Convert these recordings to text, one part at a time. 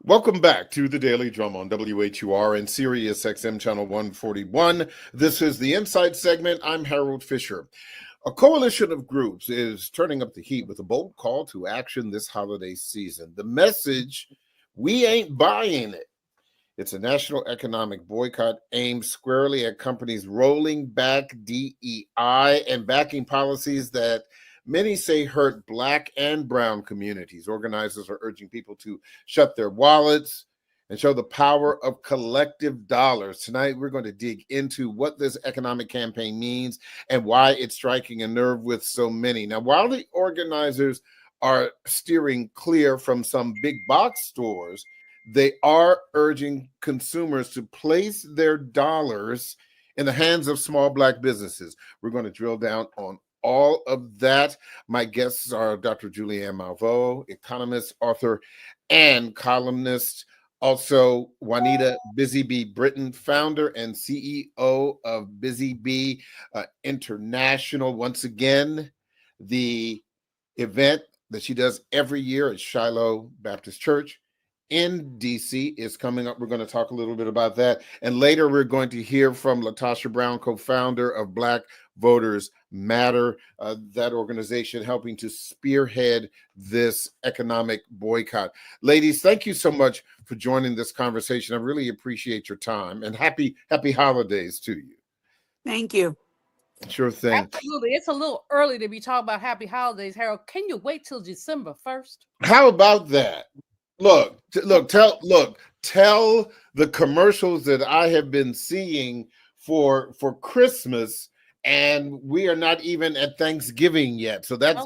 Welcome back to the Daily Drum on WHUR and Sirius XM Channel 141. This is the Insight segment. I'm Harold Fisher. A coalition of groups is turning up the heat with a bold call to action this holiday season. The message, we ain't buying it. It's a national economic boycott aimed squarely at companies rolling back DEI and backing policies that many say hurt Black and Brown communities. Organizers are urging people to shut their wallets and show the power of collective dollars. Tonight, we're going to dig into what this economic campaign means and why it's striking a nerve with so many. Now, while the organizers are steering clear from some big box stores, they are urging consumers to place their dollars in the hands of small Black businesses. We're going to drill down on all of that. My guests are Dr. Julianne Malveaux, economist, author, and columnist. Also, Juanita Busy Bee Britton, founder and CEO of Busy Bee International. Once again, the event that she does every year at Shiloh Baptist Church in DC is coming up. We're going to talk a little bit about that. And later, we're going to hear from Latasha Brown, co-founder of Black Voters Matter, that organization helping to spearhead this economic boycott. Ladies, thank you so much for joining this conversation. I really appreciate your time, and happy holidays to you. Thank you. Sure thing. Absolutely. It's a little early to be talking about happy holidays, Harold. Can you wait till December 1st? How about that? Look, tell the commercials that I have been seeing for Christmas, and we are not even at Thanksgiving yet. So that's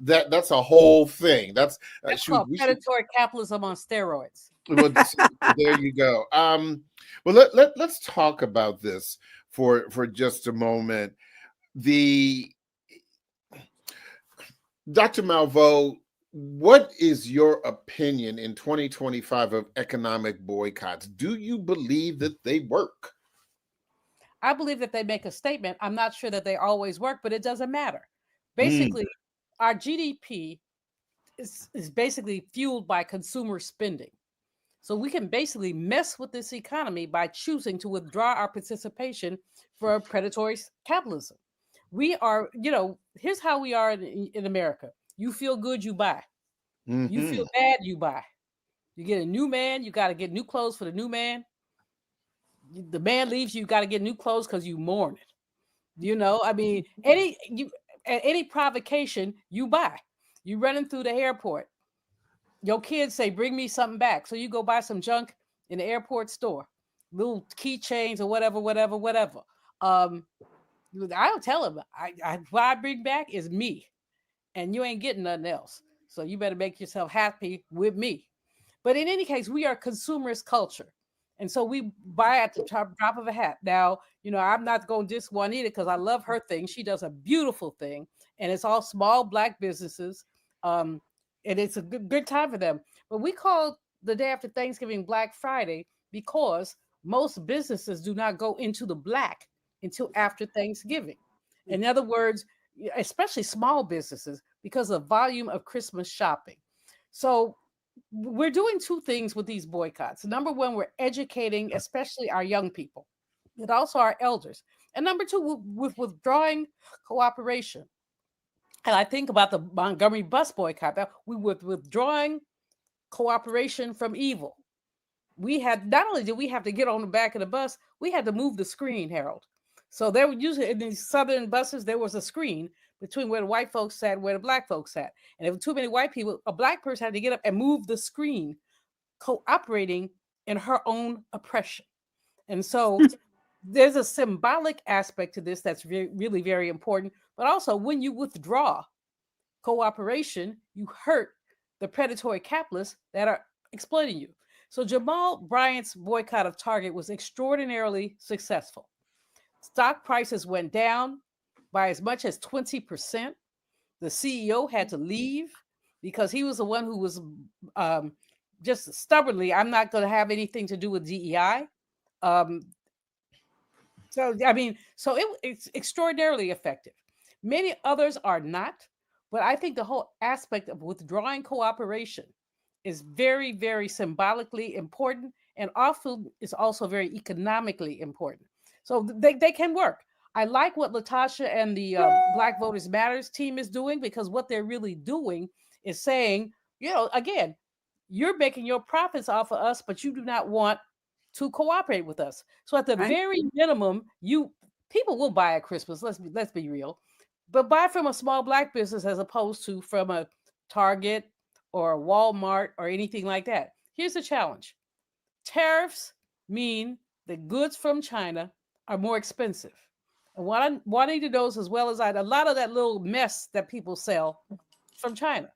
that's a whole thing. That's called predatory capitalism on steroids. Well, there you go. Well, let's talk about this for just a moment. Dr. Malveaux, what is your opinion in 2025 of economic boycotts? Do you believe that they work? I believe that they make a statement. I'm not sure that they always work, but it doesn't matter. Basically, our GDP is basically fueled by consumer spending. So we can basically mess with this economy by choosing to withdraw our participation for predatory capitalism. We are, here's how we are in America. You feel good, you buy. Mm-hmm. You feel bad, you buy. You get a new man, you got to get new clothes for the new man. The man leaves, you got to get new clothes because you mourn it. Any provocation, you buy. You running through the airport. Your kids say, bring me something back. So you go buy some junk in the airport store, little keychains or whatever. I don't tell them. What I bring back is me, and you ain't getting nothing else. So you better make yourself happy with me. But in any case, we are consumerist culture. And so we buy at the drop of a hat. Now, I'm not going to diss Juanita because I love her thing. She does a beautiful thing. And it's all small Black businesses. And it's a good time for them. But we call the day after Thanksgiving Black Friday because most businesses do not go into the black until after Thanksgiving. In other words, especially small businesses, because of volume of Christmas shopping. So we're doing two things with these boycotts. Number one, we're educating, especially our young people, but also our elders. And number two, with withdrawing cooperation. And I think about the Montgomery bus boycott, that we were withdrawing cooperation from evil. We had, not only did we have to get on the back of the bus, we had to move the screen, Harold. So there were usually in these Southern buses, there was a screen between where the white folks sat and where the Black folks sat. And if too many white people, a Black person had to get up and move the screen, cooperating in her own oppression. And so there's a symbolic aspect to this that's really very important. But also, when you withdraw cooperation, you hurt the predatory capitalists that are exploiting you. So Jamal Bryant's boycott of Target was extraordinarily successful. Stock prices went down by as much as 20%. The CEO had to leave because he was the one who was just stubbornly, I'm not going to have anything to do with DEI. It's extraordinarily effective. Many others are not, but I think the whole aspect of withdrawing cooperation is very, very symbolically important, and often is also very economically important. So they can work. I like what Latasha and the Black Voters Matters team is doing, because what they're really doing is saying, again, you're making your profits off of us, but you do not want to cooperate with us. So at the Right. very minimum, people will buy at Christmas. Let's be real, but buy from a small Black business as opposed to from a Target or a Walmart or anything like that. Here's the challenge: tariffs mean that goods from China are more expensive. And what I need to know is, as well as a lot of that little mess that people sell from China,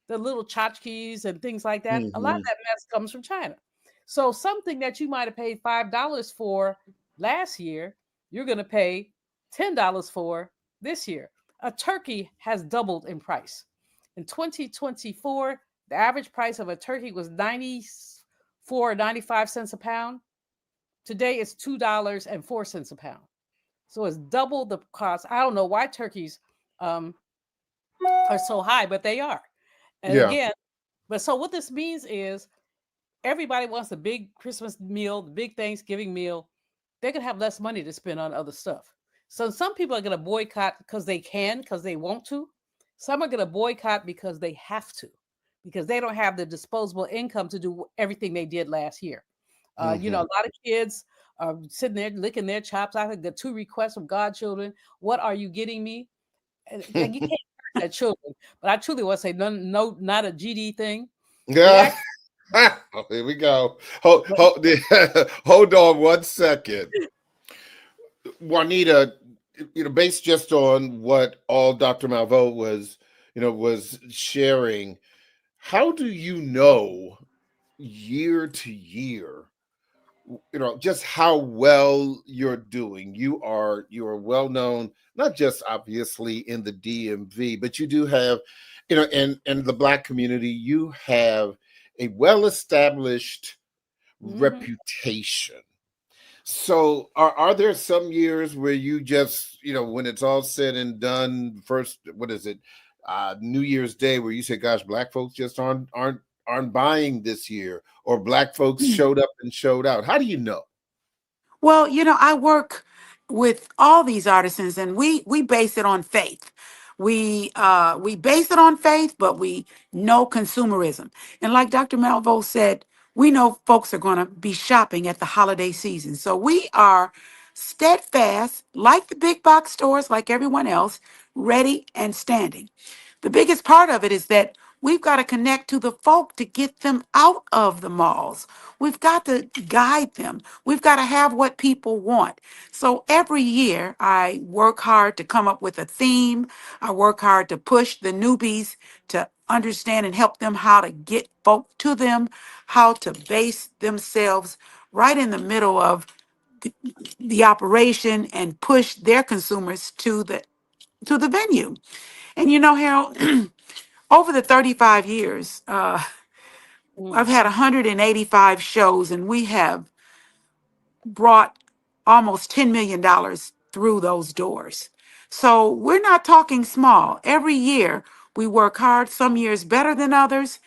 the little tchotchkes and things like that, a lot of Hmm. that mess comes from China. So something that you might have paid $5 for last year, you're going to pay $10 for this year. A turkey has doubled in price. In 2024, the average price of a turkey was 94 or 95 cents a pound. Today it's $2.04 a pound. So it's double the cost. I don't know why turkeys um, are so high, but they are. And Yeah. again, but so what this means is everybody wants a big Christmas meal, the big Thanksgiving meal. They're going to have less money to spend on other stuff. So some people are going to boycott because they can, because they want to. Some are going to boycott because they have to, because they don't have the disposable income to do everything they did last year. A Hmm. lot of kids are sitting there licking their chops. I think the two requests from godchildren: "What are you getting me?" And you can't hurt their children. But I truly want to say, no, not a GD thing. It Yeah. actually, Oh, here we go. Hold, but hold, hold on one second. Juanita, based just on what all Dr. Malveaux was sharing, how do you know year to year, just how well you're doing? You are well known, not just obviously in the DMV, but you do have, in the Black community, you have a well established mhm. reputation. So are there some years where you just, when it's all said and done, first, what is it, New Year's Day, where you say, gosh, Black folks just aren't buying this year, or Black folks showed up and showed out? How do you know? Well, I work with all these artisans, and we base it on faith. We base it on faith, but we know consumerism. And like Dr. Malvo said, we know folks are going to be shopping at the holiday season. So we are steadfast, like the big box stores, like everyone else, ready and standing. The biggest part of it is that we've got to connect to the folk to get them out of the malls. We've got to guide them. We've got to have what people want. So every year, I work hard to come up with a theme. I work hard to push the newbies to understand and help them how to get folk to them, how to base themselves right in the middle of the operation and push their consumers to the venue. And Harold, over the 35 years, I've Mm. had 185 shows, and we have brought almost $10 million through those doors. So we're not talking small. Every year we work hard, some years better than others,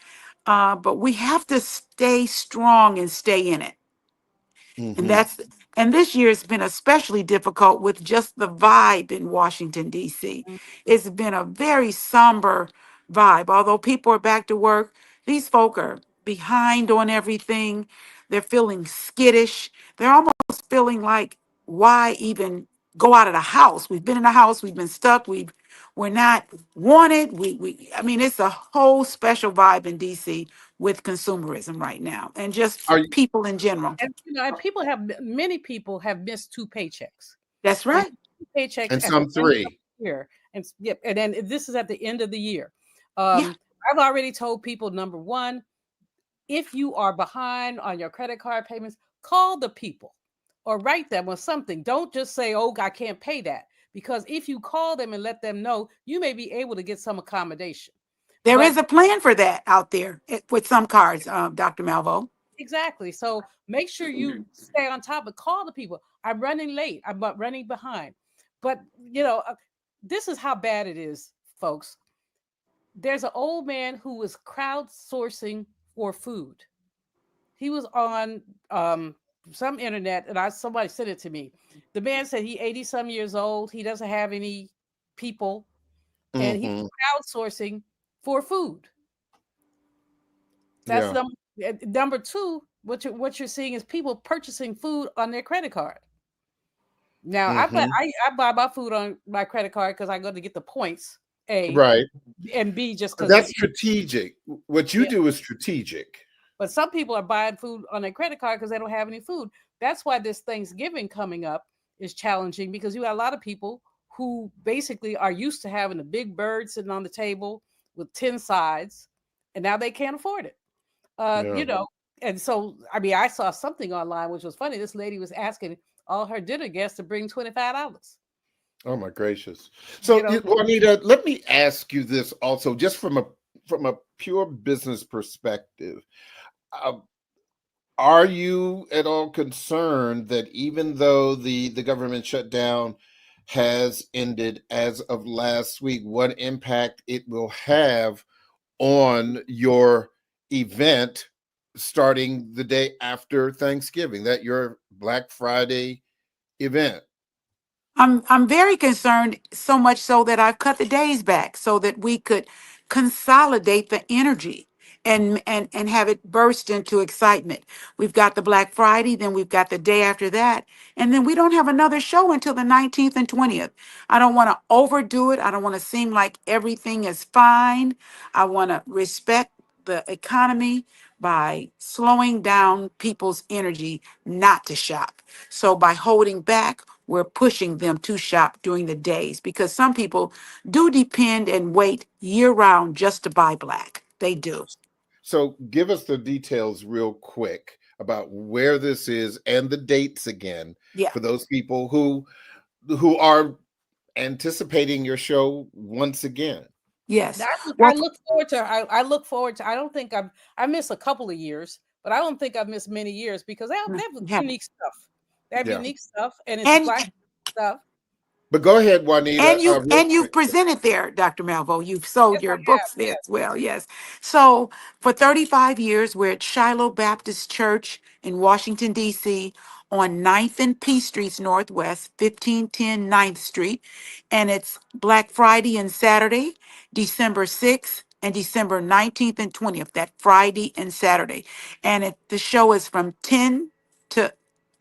but we have to stay strong and stay in it. And Hmm. that's and this year has been especially difficult with just the vibe in Washington, D.C. It's been a very somber vibe. Although people are back to work, these folk are behind on everything. They're feeling skittish. They're almost feeling like, why even go out of the house? We've been in the house, we've been stuck, we're not wanted. I mean, it's a whole special vibe in DC with consumerism right now, and just Are you? people in general. And many people have missed two paychecks, That's and right. two paychecks And at the some end of three. the year, yep, and then this is at the end of the year. Yeah. I've already told people, number one, if you are behind on your credit card payments, call the people or write them or something. Don't just say, "Oh, I can't pay that," because if you call them and let them know, you may be able to get some accommodation. There is But a plan for that out there with some cards, Dr. Malvo. exactly. So make sure you stay on top of call the people. I'm running late. I'm running behind. But this is how bad it is, folks. There's an old man who was crowdsourcing for food. He was on some internet, and somebody sent it to me. The man said he 80 some years old. He doesn't have any people, and he's Mm-hmm. crowdsourcing for food. That's Yeah. number two. What you're seeing is people purchasing food on their credit card. Now Mm-hmm. I buy my food on my credit card because I go to get the points. A Right. and B just because That's it's strategic. What you yeah. do is strategic. But some people are buying food on their credit card because they don't have any food. That's why this Thanksgiving coming up is challenging, because you got a lot of people who basically are used to having a big bird sitting on the table with 10 sides, and now they can't afford it. Yeah. And so I mean, I saw something online which was funny. This lady was asking all her dinner guests to bring $25. Oh my gracious. You So, know, Juanita, let me ask you this also, just from a pure business perspective. Uh, are you at all concerned that even though the government shutdown has ended as of last week, what impact it will have on your event starting the day after Thanksgiving, that your Black Friday event? I'm very concerned, so much so that I've cut the days back so that we could consolidate the energy and have it burst into excitement. We've got the Black Friday, then we've got the day after that, and then we don't have another show until the 19th and 20th. I don't want to overdo it. I don't want to seem like everything is fine. I want to respect the economy by slowing down people's energy not to shop. So by holding back, we're pushing them to shop during the days, because some people do depend and wait year round just to buy black. They do. So give us the details real quick about where this is and the dates again Yeah. for those people who are anticipating your show once again. Yes. I Well, look forward to. I look forward to. I don't think I miss a couple of years, but I don't think I've missed many years because they have you haven't. unique stuff. They have Yeah. unique stuff, and it's And black stuff. But go ahead, Juanita, real you've quick. presented there, Dr. Malvo. You've sold Yes, I your have. books there Yes. as well. Yes. So for 35 years, we're at Shiloh Baptist Church in Washington, D.C. on 9th and P Streets Northwest, 1510 9th Street. And it's Black Friday and Saturday, December 6th and December 19th and 20th, that Friday and Saturday. And the show is from 10 to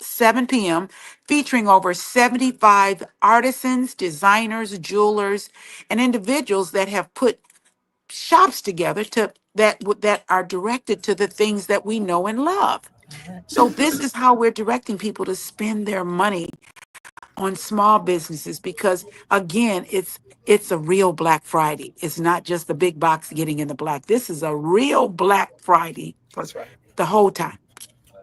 7 p.m., featuring over 75 artisans, designers, jewelers, and individuals that have put shops together that are directed to the things that we know and love. So this is how we're directing people to spend their money on small businesses, because again, it's a real Black Friday. It's not just the big box getting in the black. This is a real Black Friday for the whole time.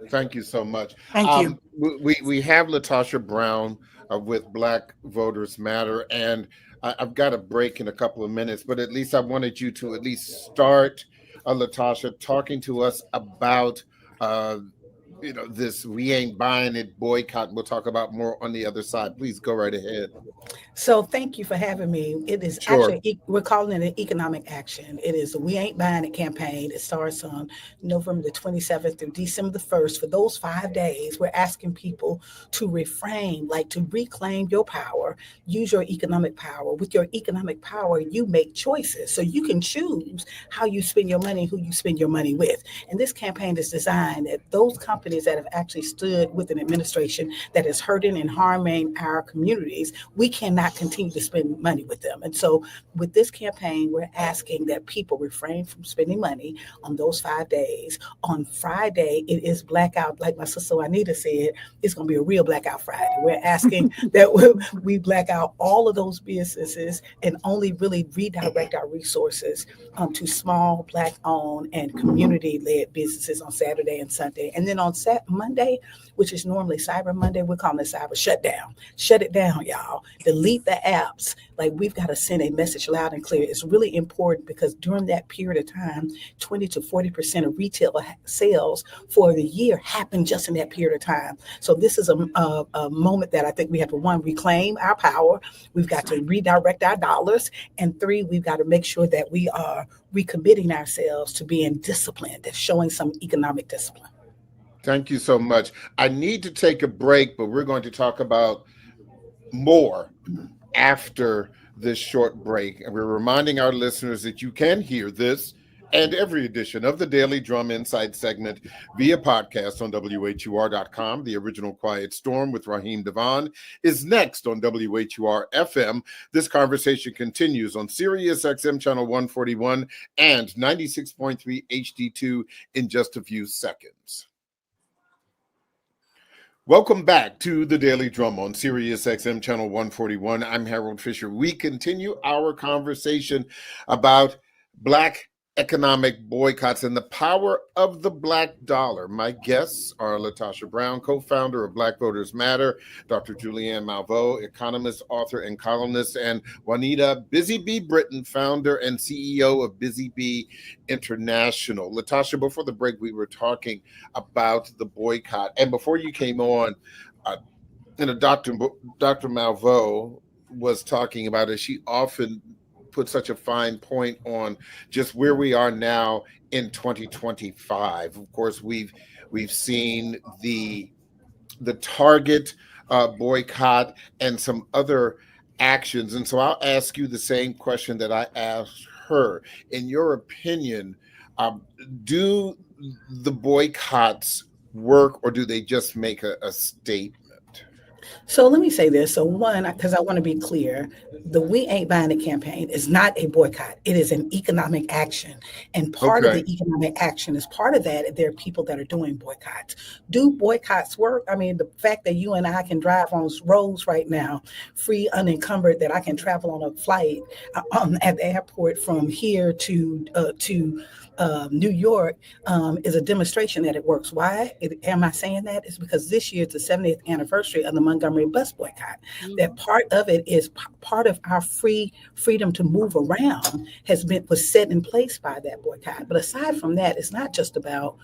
Thank you so much. Thank you. We have Latasha Brown with Black Voters Matter, and I've got a break in a couple of minutes, but at least I wanted you to at least start, Latasha, talking to us about this "We Ain't Buying It" boycott. We'll talk about more on the other side. Please go right ahead. So thank you for having me. It is Sure. actually, we're calling it an economic action. It is a We Ain't Buying It campaign. It starts on November the 27th through December the 1st. For those 5 days, we're asking people to refrain, like to reclaim your power, use your economic power. With your economic power, you make choices. So you can choose how you spend your money, who you spend your money with. And this campaign is designed that those companies that have actually stood with an administration that is hurting and harming our communities, we cannot continue to spend money with them. And so with this campaign, we're asking that people refrain from spending money on those 5 days. On Friday, it is blackout. Like my sister Juanita said, it's going to be a real blackout Friday. We're asking that we black out all of those businesses and only really redirect our resources to small Black-owned and community-led businesses on Saturday and Sunday. And then on Monday, which is normally Cyber Monday, we're calling it Cyber Shutdown. Shut it down, y'all. Delete the apps. Like, we've got to send a message loud and clear. It's really important because during that period of time, 20 to 40% of retail sales for the year happen just in that period of time. So this is a moment that I think we have to, one, reclaim our power. We've got to redirect our dollars. And three, we've got to make sure that we are recommitting ourselves to being disciplined and showing some economic discipline. Thank you so much. I need to take a break, but we're going to talk about more after this short break. And we're reminding our listeners that you can hear this and every edition of the Daily Drum Insight segment via podcast on WHUR.com. The Original Quiet Storm with Raheem Devon is next on WHUR-FM. This conversation continues on Sirius XM channel 141 and 96.3 HD2 in just a few seconds. Welcome back to the Daily Drum on Sirius XM channel 141. I'm Harold Fisher. We continue our conversation about Black economic boycotts and the power of the Black dollar. My guests are Latasha Brown, co-founder of Black Voters Matter, Dr. Julianne Malveaux, economist, author, and columnist, and Juanita Busy Bee Britton, founder and CEO of Busy Bee International. Latasha, before the break, we were talking about the boycott. And before you came on, Dr. Malveaux was talking about it. She often put such a fine point on just where we are now in 2025. Of course, we've seen the Target boycott and some other actions. And so I'll ask you the same question that I asked her. In your opinion, do the boycotts work, or do they just make a statement? So let me say this. So one, because I want to be clear, the We Ain't Buying It campaign is not a boycott. It is an economic action. And part of the economic action is part of that. There are people that are doing boycotts. Do boycotts work? I mean, the fact that you and I can drive on roads right now, free, unencumbered, that I can travel on a flight at the airport from here to New York is a demonstration that it works. Why am I saying that? It's because this year is the 70th anniversary of the Montgomery bus boycott. Mm-hmm. That part of it is part of our freedom to move around was set in place by that boycott. But aside from that, it's not just about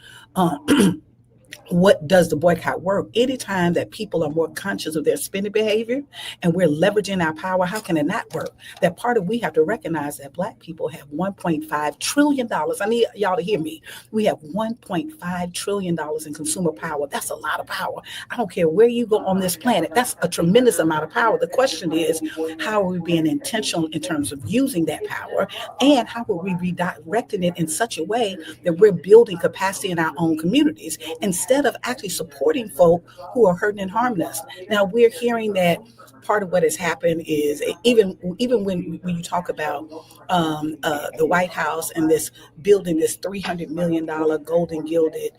what does the boycott work? Anytime that people are more conscious of their spending behavior and we're leveraging our power, how can it not work? That part of we have to recognize that Black people have $1.5 trillion. I need y'all to hear me. We have $1.5 trillion in consumer power. That's a lot of power. I don't care where you go on this planet. That's a tremendous amount of power. The question is, how are we being intentional in terms of using that power? And how are we redirecting it in such a way that we're building capacity in our own communities instead of actually supporting folk who are hurting and harming us? Now, we're hearing that part of what has happened is even when you talk about the White House and this building, this $300 million golden gilded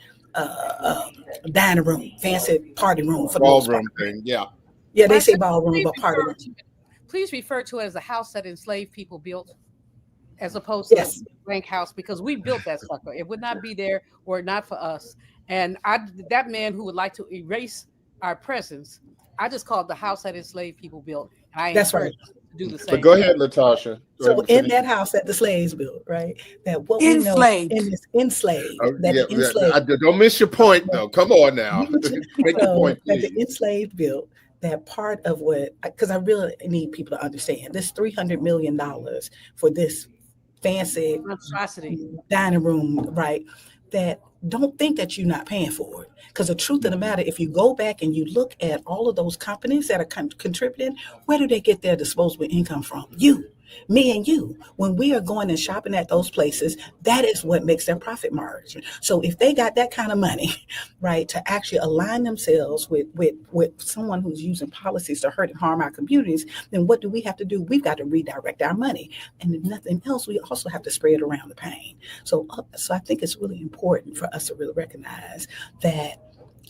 dining room, fancy party room for the ballroom thing. Yeah, they say ballroom, but party room. Please refer to it as the house that enslaved people built, as opposed to the blank house, because we built that sucker. It would not be there were it not for us. And that man who would like to erase our presence, I just called the house that enslaved people built. That's right. Do the same. But go ahead, Latasha. So in that house that the slaves built, right? That what enslaved. We know is enslaved. Don't miss your point, though. Come on now. Make your point, please. That the enslaved built. That part of what, because I really need people to understand this $300 million for this fancy dining room, right? That don't think that you're not paying for it. Because the truth of the matter, if you go back and you look at all of those companies that are contributing, where do they get their disposable income from? You, me and you. When we are going and shopping at those places, that is what makes their profit margin. So if they got that kind of money, right, to actually align themselves with someone who's using policies to hurt and harm our communities, then what do we have to do? We've got to redirect our money. And if nothing else, we also have to spread around the pain. So I think it's really important for us to really recognize that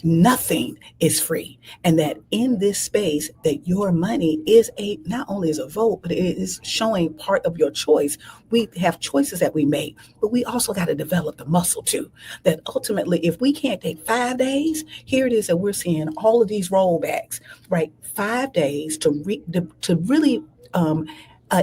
Nothing is free, and that in this space that your money is a not only is a vote, but it is showing part of your choice. We have choices that we make, but we also got to develop the muscle too, that ultimately if we can't take 5 days, here it is that we're seeing all of these rollbacks, right? 5 days to really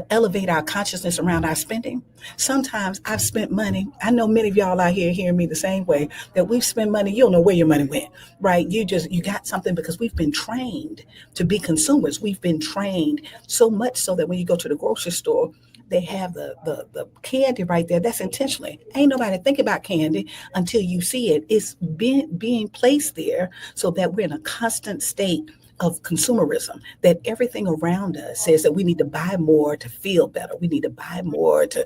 elevate our consciousness around our spending. Sometimes I've spent money. I know many of y'all out here hearing me the same way, that we've spent money. You don't know where your money went, right? You got something because we've been trained to be consumers. We've been trained so much so that when you go to the grocery store, they have the candy right there. That's intentionally. Ain't nobody think about candy until you see it. It's being placed there so that we're in a constant state of consumerism, that everything around us says that we need to buy more to feel better. We need to buy more to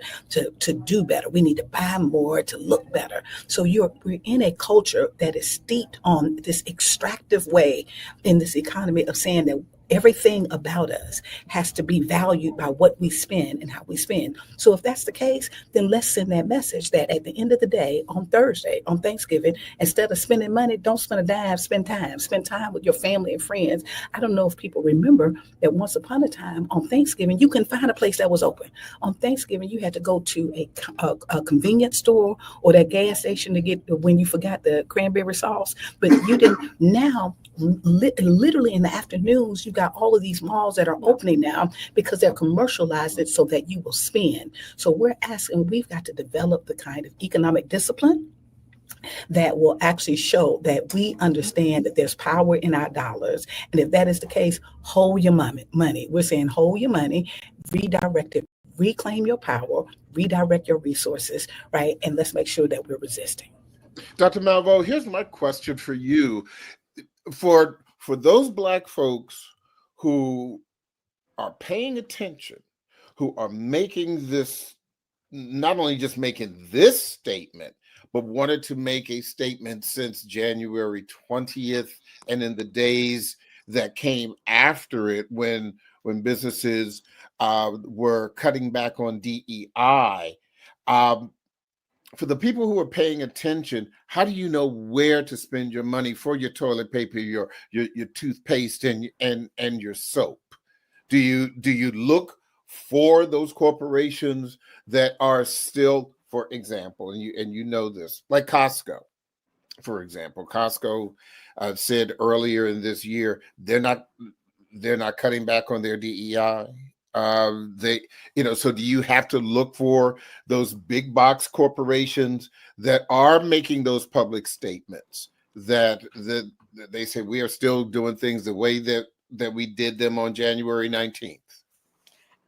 do better. We need to buy more to look better. So we're in a culture that is steeped on this extractive way in this economy of saying that everything about us has to be valued by what we spend and how we spend. So if that's the case, then let's send that message that at the end of the day, on Thursday, on Thanksgiving, instead of spending money, don't spend a dime, spend time. Spend time with your family and friends. I don't know if people remember that once upon a time on Thanksgiving, you couldn't find a place that was open. On Thanksgiving, you had to go to a convenience store or that gas station to get when you forgot the cranberry sauce. But you didn't. Now, literally in the afternoons, you got all of these malls that are opening now because they're commercialized it so that you will spend. So we've got to develop the kind of economic discipline that will actually show that we understand that there's power in our dollars. And if that is the case, hold your money. We're saying hold your money, redirect it, reclaim your power, redirect your resources, right? And let's make sure that we're resisting. Dr. Malveaux, here's my question for you. For those Black folks who are paying attention, who are making this, not only just making this statement, but wanted to make a statement since January 20th and in the days that came after it when businesses were cutting back on DEI. For the people who are paying attention, how do you know where to spend your money for your toilet paper, your toothpaste, and your soap? Do you look for those corporations that are still, for example, and you know this, like Costco, for example. Costco said earlier in this year they're not cutting back on their DEI. So do you have to look for those big box corporations that are making those public statements that they say we are still doing things the way that we did them on January 19th?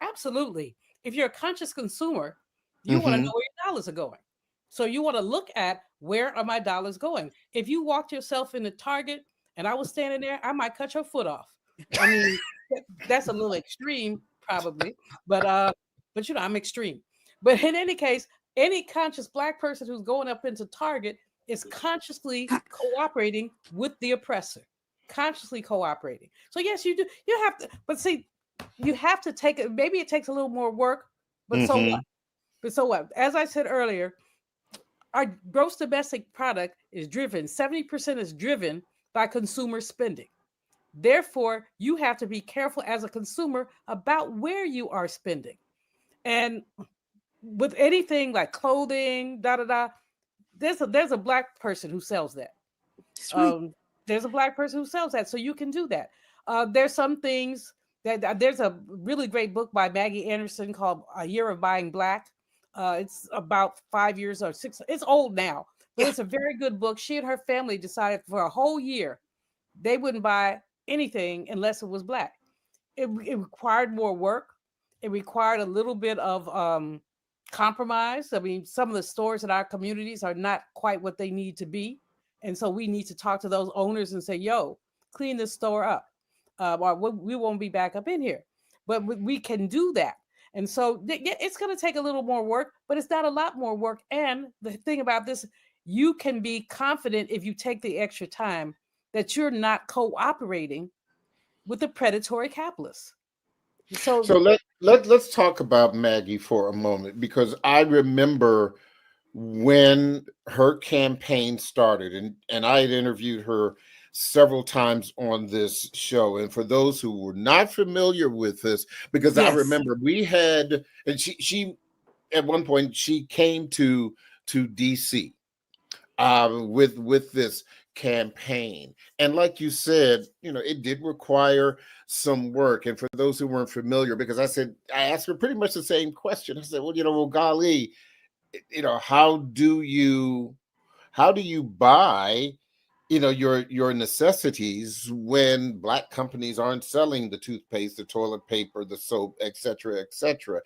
Absolutely. If you're a conscious consumer, you want to know where your dollars are going. So you want to look at, where are my dollars going? If you walked yourself into Target and I was standing there, I might cut your foot off. I mean, that's a little extreme, probably, but I'm extreme. But in any case, any conscious Black person who's going up into Target is consciously cooperating with the oppressor, consciously cooperating. So yes, you do. You have to, but see, you have to take it. Maybe it takes a little more work, but so what? But so what? As I said earlier, our gross domestic product is driven, 70% is driven by consumer spending. Therefore, you have to be careful as a consumer about where you are spending. And with anything like clothing, there's a Black person who sells that. There's a Black person who sells that, so you can do that. There's some things that there's a really great book by Maggie Anderson called A Year of Buying Black. It's about 5 years or 6. It's old now, but it's a very good book. She and her family decided for a whole year they wouldn't buy anything unless it was Black. It required more work. It required a little bit of compromise. I mean, some of the stores in our communities are not quite what they need to be. And so we need to talk to those owners and say, yo, clean this store up. Or we won't be back up in here. But we can do that. And so it's going to take a little more work, but it's not a lot more work. And the thing about this, you can be confident if you take the extra time that you're not cooperating with the predatory capitalists. So let's talk about Maggie for a moment, because I remember when her campaign started, and I had interviewed her several times on this show. And for those who were not familiar with this, because I Yes. remember we had, and she at one point she came to DC with this campaign, and like you said, it did require some work. And for those who weren't familiar, because I asked her pretty much the same question. I said, well, golly, how do you buy your necessities when Black companies aren't selling the toothpaste, the toilet paper, the soap, et cetera, et cetera?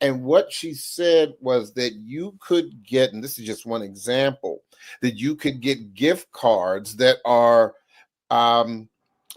And what she said was that you could get, and this is just one example, that you could get gift cards that are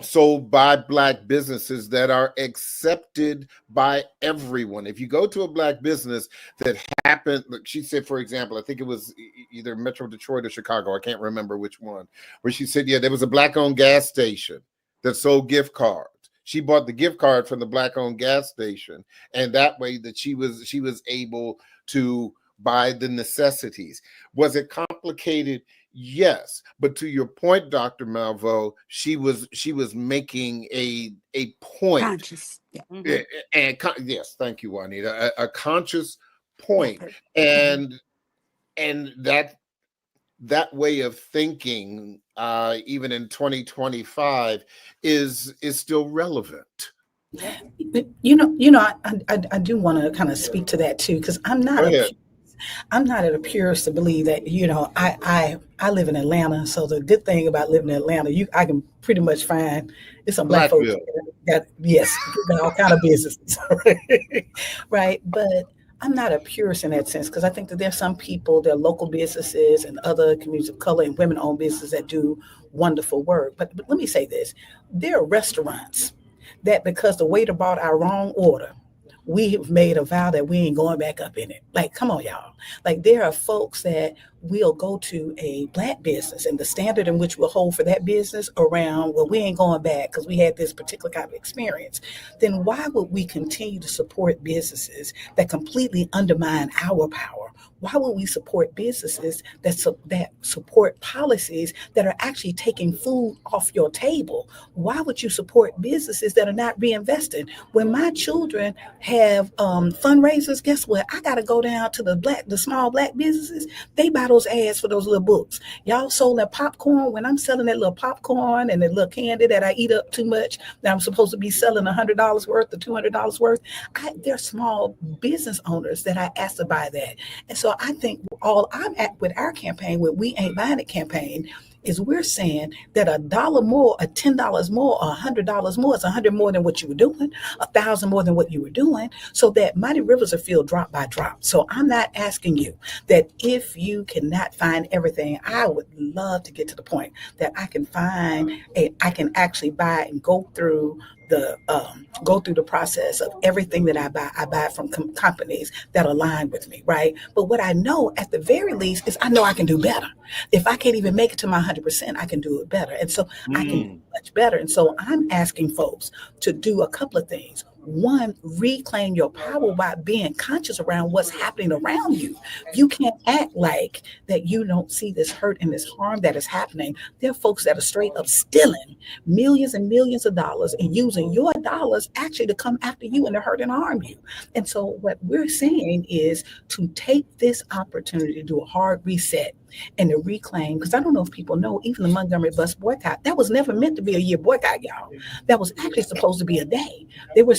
sold by Black businesses that are accepted by everyone. If you go to a Black business that happened, like she said, for example, I think it was either Metro Detroit or Chicago, I can't remember which one, where she said, yeah, there was a Black-owned gas station that sold gift cards. She bought the gift card from the Black-owned gas station, and that way that she was able to buy the necessities. Was it complicated? Yes, but to your point, Dr. Malveaux, she was making a point. Conscious. Yeah. And yes, thank you, Juanita. A conscious point. And that way of thinking, even in 2025, is still relevant. I do want to kind of speak to that too, because I'm not a purist to believe that, I live in Atlanta. So the good thing about living in Atlanta, I can pretty much find it's some Black folks that, yes, all kind of businesses, right? But I'm not a purist in that sense, because I think that there's some people, there are local businesses and other communities of color and women-owned businesses that do wonderful work. But let me say this, there are restaurants that, because the waiter brought our wrong order, we have made a vow that we ain't going back up in it. Like, come on, y'all. Like, there are folks that will go to a Black business, and the standard in which we'll hold for that business around, well, we ain't going back because we had this particular kind of experience. Then why would we continue to support businesses that completely undermine our power? Why would we support businesses that support policies that are actually taking food off your table? Why would you support businesses that are not reinvesting? When my children have fundraisers, guess what? I got to go down to the small Black businesses. They buy those ads for those little books. Y'all sold that popcorn. When I'm selling that little popcorn and that little candy that I eat up too much, that I'm supposed to be selling $100 worth or $200 worth, they're small business owners that I asked to buy that. And so I think all I'm at with our campaign, with We Ain't Buying It campaign, is we're saying that $1 more, or $10 more, or $100 more is $100 more than what you were doing, $1,000 more than what you were doing, so that mighty rivers are filled drop by drop. So I'm not asking you that if you cannot find everything. I would love to get to the point that I can I can actually buy and go through the process of everything that I buy. I buy from companies that align with me, right? But what I know at the very least is I know I can do better. If I can't even make it to my 100%, I can do it better. And so I can do much better. And so I'm asking folks to do a couple of things. One, reclaim your power by being conscious around what's happening around you. You can't act like that you don't see this hurt and this harm that is happening. There are folks that are straight up stealing millions and millions of dollars and using your dollars actually to come after you and to hurt and harm you. And so what we're saying is to take this opportunity to do a hard reset and to reclaim, because I don't know if people know, even the Montgomery bus boycott, that was never meant to be a year boycott, y'all. That was actually supposed to be a day. They were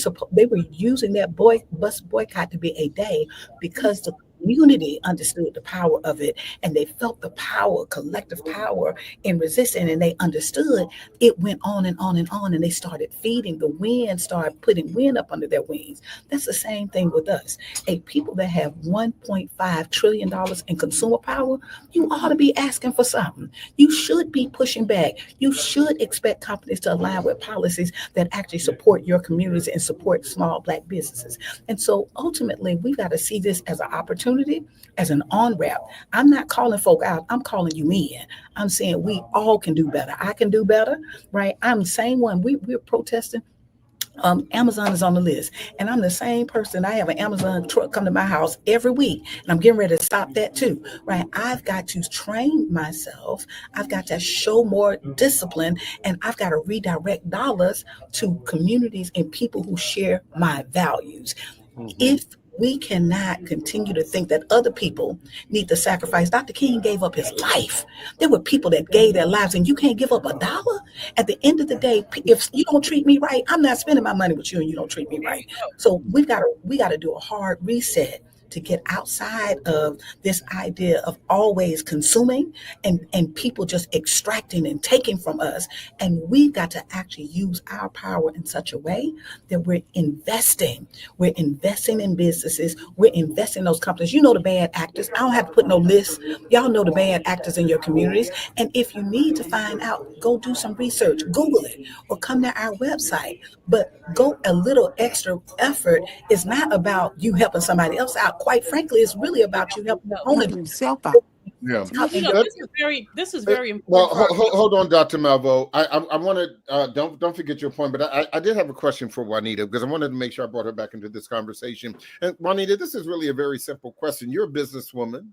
using that bus boycott to be a day because the community understood the power of it, and they felt the power, collective power in resisting, and they understood it went on and on and on, and they started feeding the wind, started putting wind up under their wings. That's the same thing with us. People that have $1.5 trillion in consumer power, you ought to be asking for something. You should be pushing back. You should expect companies to align with policies that actually support your communities and support small Black businesses. And so ultimately, we've got to see this as an opportunity, as an on-ramp. I'm not calling folk out. I'm calling you in. I'm saying we all can do better. I can do better, right? I'm the same one. We're protesting Amazon is on the list. And I'm the same person. I have an Amazon truck come to my house every week. And I'm getting ready to stop that too, right? I've got to train myself. I've got to show more discipline. And I've got to redirect dollars to communities and people who share my values. If we cannot continue to think that other people need to sacrifice. Dr. King gave up his life. There were people that gave their lives, and you can't give up $1. At the end of the day, if you don't treat me right, I'm not spending my money with you, and you don't treat me right. So we got to do a hard reset to get outside of this idea of always consuming and people just extracting and taking from us. And we've got to actually use our power in such a way that we're investing. We're investing in businesses. We're investing in those companies. You know the bad actors. I don't have to put no list. Y'all know the bad actors in your communities. And if you need to find out, go do some research, Google it, or come to our website. But go a little extra effort. It's not about you helping somebody else out. Quite frankly, it's really about you helping your own Yourself out. Yeah. This is very important. Well, hold on, Dr. Malvo. I want to don't forget your point, but I did have a question for Juanita because I wanted to make sure I brought her back into this conversation. And Juanita, this is really a very simple question. You're a businesswoman,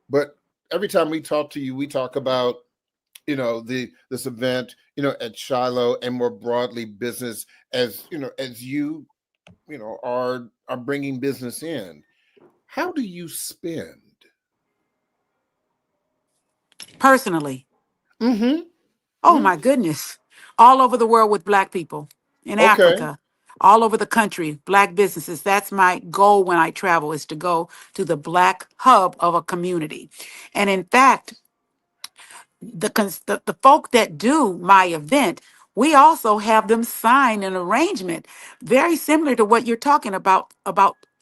but every time we talk to you, we talk about this event at Shiloh and more broadly business as you are bringing business in. How do you spend? Personally. Mm-hmm. Oh my goodness. All over the world with Black people in Africa, all over the country, Black businesses. That's my goal when I travel, is to go to the Black hub of a community. And in fact, the folk that do my event, we also have them sign an arrangement very similar to what you're talking about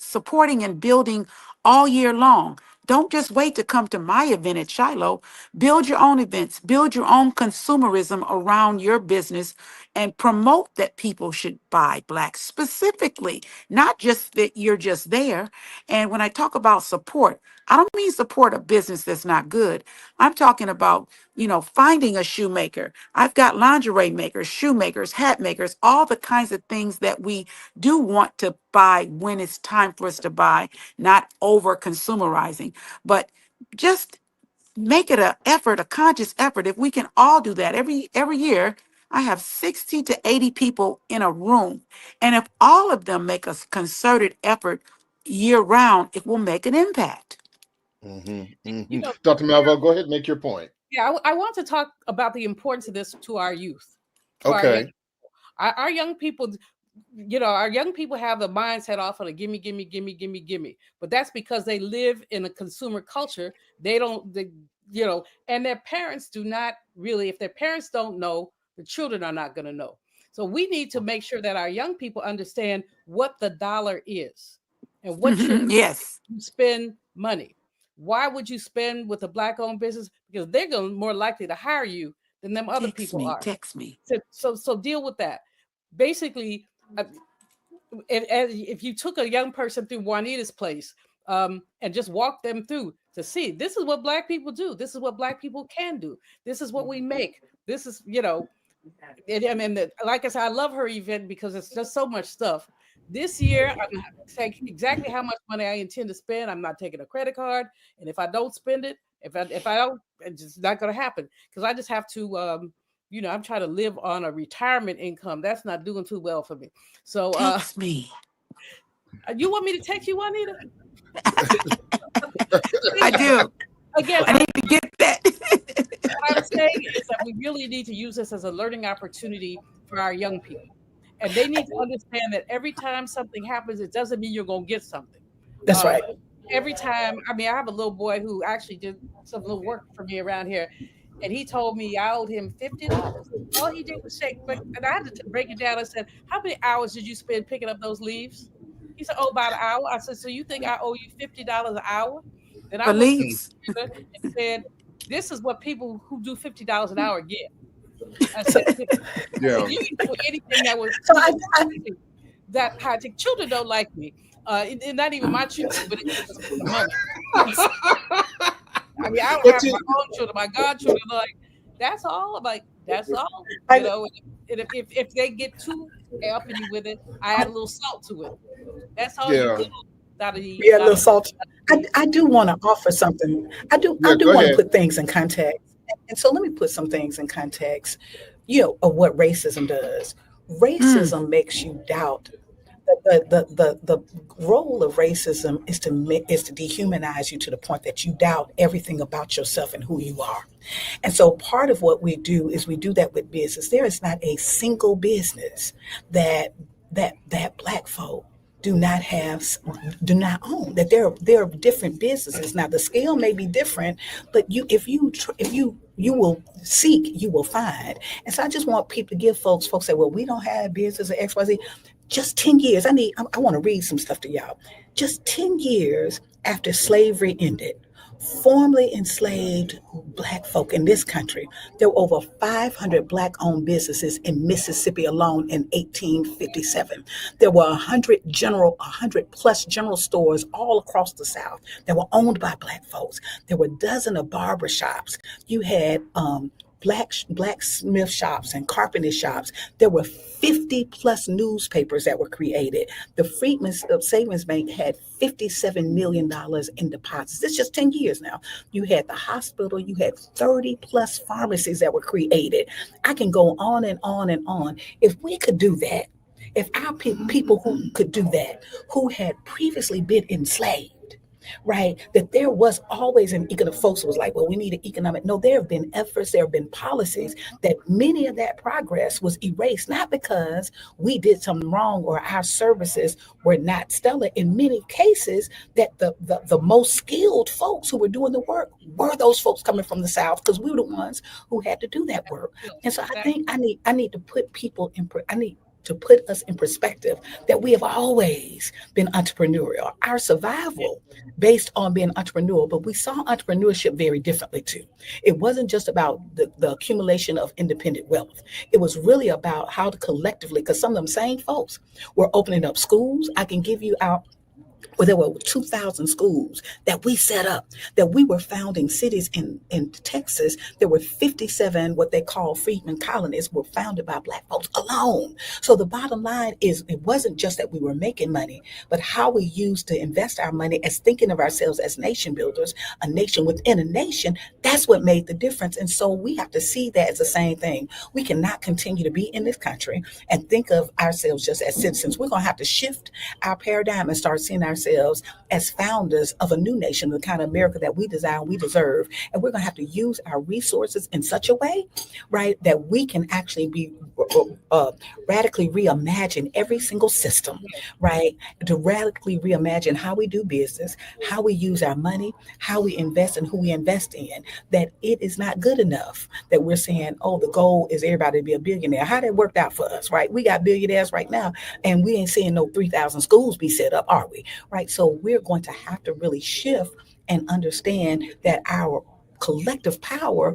supporting and building all year long. Don't just wait to come to my event at Shiloh. Build your own events, build your own consumerism around your business, and promote that people should buy Black specifically, not just that you're just there. And when I talk about support, I don't mean support a business that's not good. I'm talking about, finding a shoemaker. I've got lingerie makers, shoemakers, hat makers, all the kinds of things that we do want to buy when it's time for us to buy, not over consumerizing, but just make it a conscious effort. If we can all do that every year, I have 60 to 80 people in a room. And if all of them make a concerted effort year round, it will make an impact. Dr. Malvo, go ahead and make your point. Yeah, I want to talk about the importance of this to our youth. Okay. Our young people, our young people have the mindset off of a gimme, gimme, gimme, gimme, gimme. But that's because they live in a consumer culture. And their parents do not really, if their parents don't know, the children are not going to know. So we need to make sure that our young people understand what the dollar is and what you spend money. Why would you spend with a Black-owned business? Because they're going to more likely to hire you than them other people are. Text me. So deal with that. Basically, if you took a young person through Juanita's place and just walked them through to see, this is what Black people do. This is what Black people can do. This is what we make. This is, like I said, I love her event because it's just so much stuff. This year, I'm saying exactly how much money I intend to spend. I'm not taking a credit card. And if I don't spend it, if I don't, it's just not going to happen because I just have to, I'm trying to live on a retirement income. That's not doing too well for me. So text me. You want me to text you, Juanita? I do. Again, I need to get that. What I'm saying is that we really need to use this as a learning opportunity for our young people. And they need to understand that every time something happens, it doesn't mean you're going to get something. That's right. Every time, I have a little boy who actually did some little work for me around here. And he told me I owed him $50. All he did was shake. And I had to break it down. I said, how many hours did you spend picking up those leaves? He said, about an hour. I said, so you think I owe you $50 an hour? Then I went to the computer and said, this is what people who do $50 an hour get. I said, you can do anything that was that high tech. Children don't like me. Not even my children, but it's the money. I don't have my own children, my godchildren. Like, that's all. I'm like, that's all. And if they get too uppity with it. I add a little salt to it. That's all you Yeah. little dotty Yeah, a little dotty. salt. I do want to offer something. I Yeah. do Go want to ahead. put things in context. And so let me put some things in context, of what racism does. Mm. Racism makes you doubt. The role of racism is to dehumanize you to the point that you doubt everything about yourself and who you are. And so part of what we do is we do that with business. There is not a single business that black folk do not have do not own. That there are different businesses. Now the scale may be different, but you will seek, you will find. And so I just want people to give folks say, well, we don't have business at XYZ. Just 10 years. I want to read some stuff to y'all. Just 10 years after slavery ended, formerly enslaved black folk in this country, there were over 500 black-owned businesses in Mississippi alone in 1857. There were 100 plus general stores all across the South that were owned by black folks. There were dozens of barber shops. You had blacksmith shops and carpenter shops. There were 50 plus newspapers that were created. The Freedmen's Savings Bank had $57 million in deposits. It's just 10 years now. You had the hospital, you had 30 plus pharmacies that were created. I can go on and on and on. If we could do that, if our people who could do that, who had previously been enslaved, right? That there was always an economic, folks was like, well, we need an economic. No, there have been efforts, there have been policies that many of that progress was erased, not because we did something wrong or our services were not stellar. In many cases, that the most skilled folks who were doing the work were those folks coming from the South, because we were the ones who had to do that work. And so I think I need to put people in, I need to put us in perspective that we have always been entrepreneurial. Our survival based on being entrepreneurial, but we saw entrepreneurship very differently too. It wasn't just about the accumulation of independent wealth. It was really about how to collectively, because some of them same folks were opening up schools. I can give you our where there were 2,000 schools that we set up, that we were founding cities in Texas. There were 57 what they call freedmen colonies were founded by black folks alone. So the bottom line is it wasn't just that we were making money, but how we used to invest our money as thinking of ourselves as nation builders, a nation within a nation. That's what made the difference. And so we have to see that as the same thing. We cannot continue to be in this country and think of ourselves just as citizens. We're going to have to shift our paradigm and start seeing ourselves as founders of a new nation, the kind of America that we desire and we deserve. And we're going to have to use our resources in such a way, right, that we can actually be radically reimagine every single system, right, to radically reimagine how we do business, how we use our money, how we invest, and who we invest in. That it is not good enough that we're saying, oh, the goal is everybody to be a billionaire. How that worked out for us, right? We got billionaires right now, and we ain't seeing no 3,000 schools be set up, are we? Right? So we're going to have to really shift and understand that our collective power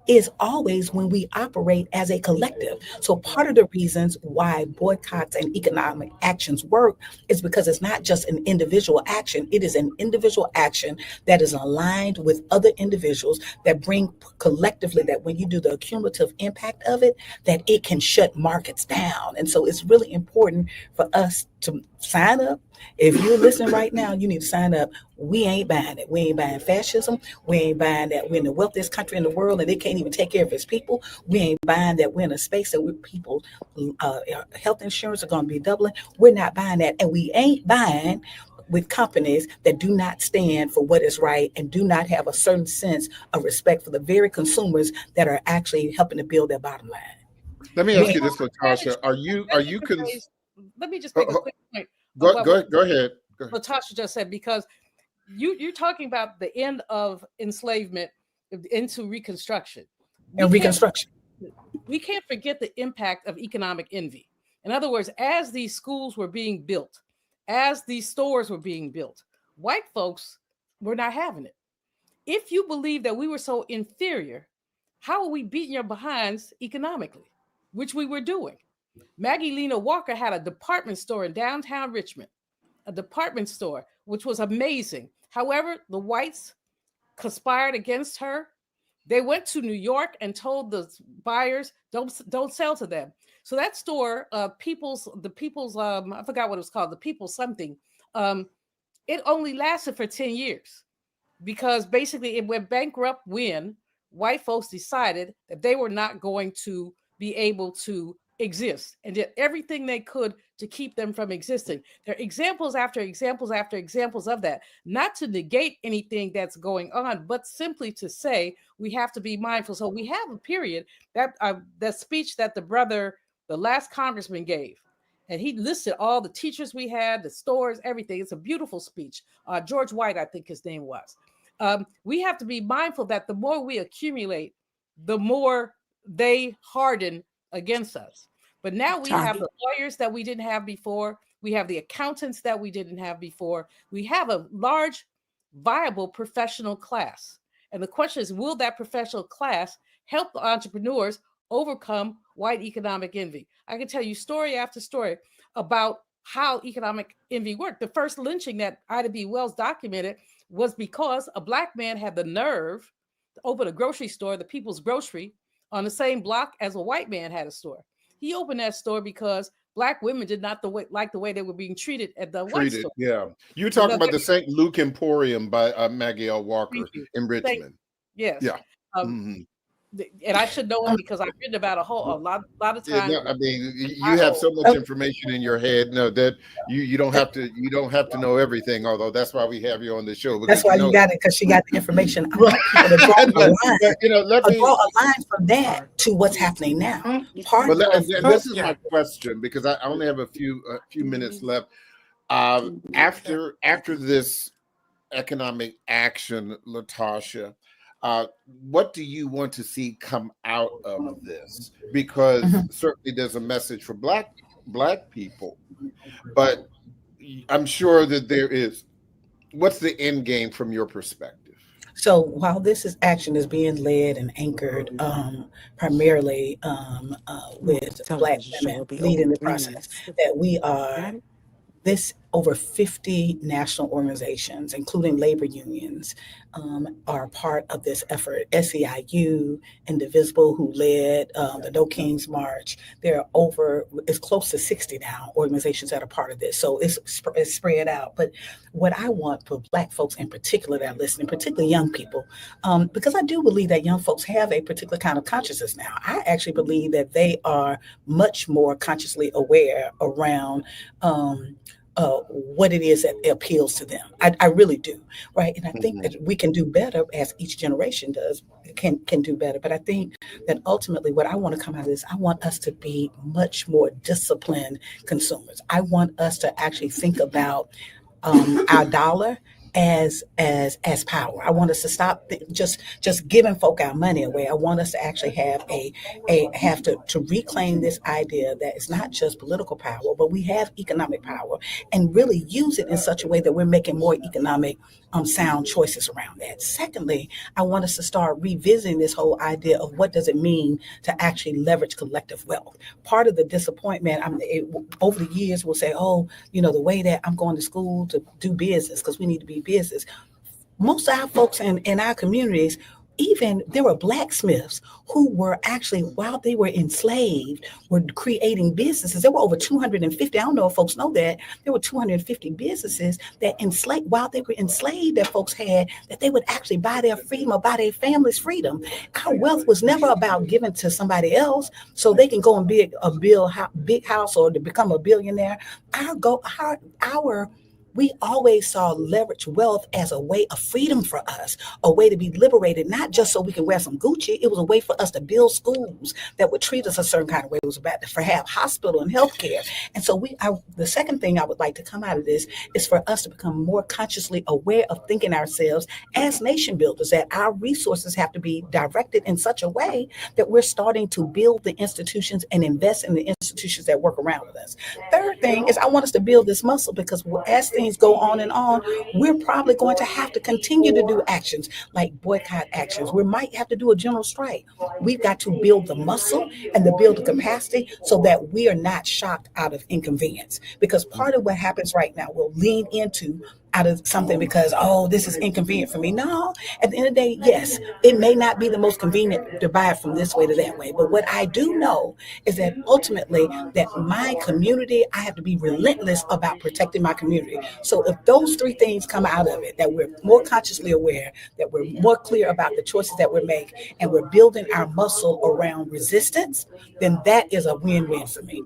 is always when we operate as a collective. So part of the reasons why boycotts and economic actions work is because it's not just an individual action. It is an individual action that is aligned with other individuals that bring collectively, that when you do the cumulative impact of it, that it can shut markets down. And so it's really important for us to sign up. If you're listening right now, you need to sign up. We ain't buying it. We ain't buying fascism. We ain't buying that we're in the wealthiest country in the world and it can't even take care of its people. We ain't buying that we're in a space that people health insurance are going to be doubling. We're not buying that. And we ain't buying with companies that do not stand for what is right and do not have a certain sense of respect for the very consumers that are actually helping to build their bottom line. Let me ask you this, Latasha. Let me just make a quick point. Go ahead. Latasha just said, because you're talking about the end of enslavement into Reconstruction. We can't forget the impact of economic envy. In other words, as these schools were being built, as these stores were being built, white folks were not having it. If you believe that we were so inferior, how are we beating your behinds economically, which we were doing? Maggie Lena Walker had a department store in downtown Richmond, a department store, which was amazing. However, the whites conspired against her. They went to New York and told the buyers, don't sell to them. So that store, I forgot what it was called, the People's something, it only lasted for 10 years because basically it went bankrupt when white folks decided that they were not going to be able to exist and did everything they could to keep them from existing. There are examples after examples after examples of that, not to negate anything that's going on, but simply to say we have to be mindful. So we have a period that speech that the last congressman gave, and he listed all the teachers we had, the stores, everything. It's a beautiful speech. George White, I think his name was. We have to be mindful that the more we accumulate, the more they harden against us. But now we have the lawyers that we didn't have before. We have the accountants that we didn't have before. We have a large, viable professional class. And the question is, will that professional class help the entrepreneurs overcome white economic envy? I can tell you story after story about how economic envy worked. The first lynching that Ida B. Wells documented was because a Black man had the nerve to open a grocery store, the People's Grocery, on the same block as a white man had a store. He opened that store because Black women did not like the way they were being treated at the white store. Yeah. You were talking about the St. Luke Emporium by Maggie L. Walker in Richmond. Yes. Yeah. And I should know it because I've written about a lot of times. Yeah, no, I mean, you have so much information in your head. No, that you don't have to know everything. Although that's why we have you on the show. That's why you got it, because she got the information. I want people to draw a line from that to what's happening now. This is my question, because I only have a few minutes left. After this economic action, Latasha, what do you want to see come out of this? Because certainly there's a message for black people, but I'm sure that there is. What's the end game from your perspective? So while this action is being led and anchored primarily with Black women leading the process, that we are over 50 national organizations, including labor unions, are part of this effort. SEIU, Indivisible, who led the No Kings March. It's close to 60 now organizations that are part of this. So it's spread out. But what I want for Black folks in particular that are listening, particularly young people, because I do believe that young folks have a particular kind of consciousness now. I actually believe that they are much more consciously aware around what it is that appeals to them. I really do, right? And I think that we can do better, as each generation does, can do better. But I think that ultimately what I want to come out of this, I want us to be much more disciplined consumers. I want us to actually think about our dollar as power. I want us to stop just giving folk our money away. I want us to actually have to reclaim this idea that it's not just political power, but we have economic power, and really use it in such a way that we're making more economic sound choices around that. Secondly, I want us to start revisiting this whole idea of what does it mean to actually leverage collective wealth. Part of the disappointment over the years, we'll say, the way that I'm going to school to do business, because we need to be business. Most of our folks in our communities, even there were blacksmiths who were actually, while they were enslaved, were creating businesses. There were over 250. I don't know if folks know that. There were 250 businesses that while they were enslaved, that folks had, that they would actually buy their freedom or buy their family's freedom. Our wealth was never about giving to somebody else so they can go and build a big house or to become a billionaire. We always saw leverage wealth as a way of freedom for us, a way to be liberated, not just so we can wear some Gucci. It was a way for us to build schools that would treat us a certain kind of way. It was about to have hospital and healthcare. And so the second thing I would like to come out of this is for us to become more consciously aware of thinking ourselves as nation builders, that our resources have to be directed in such a way that we're starting to build the institutions and invest in the institutions that work around us. Third thing is I want us to build this muscle, because as things go on and on, we're probably going to have to continue to do actions like boycott actions. We might have to do a general strike. We've got to build the muscle and to build the capacity so that we are not shocked out of inconvenience. Because part of what happens right now will lean into out of something because, oh, this is inconvenient for me. No, at the end of the day, yes, it may not be the most convenient to buy it from this way to that way. But what I do know is that ultimately that my community, I have to be relentless about protecting my community. So if those three things come out of it, that we're more consciously aware, that we're more clear about the choices that we make, and we're building our muscle around resistance, then that is a win-win for me.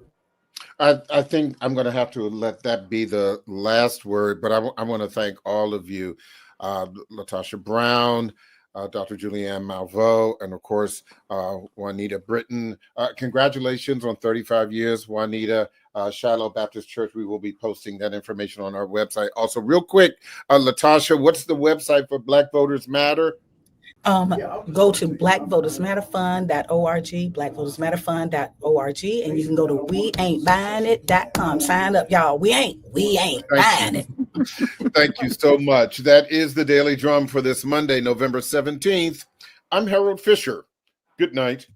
I think I'm going to have to let that be the last word, but I want to thank all of you, Latasha Brown, Dr. Julianne Malveaux, and of course, Juanita Britton. Congratulations on 35 years, Juanita. Shiloh Baptist Church, we will be posting that information on our website. Also, real quick, Latasha, what's the website for Black Voters Matter? Go to blackvotersmatterfund.org, blackvotersmatterfund.org, and you can go to weaintbuyingit.com. Sign up, y'all. We ain't buying it. Thank you so much. That is the Daily Drum for this Monday, November 17th. I'm Harold Fisher. Good night.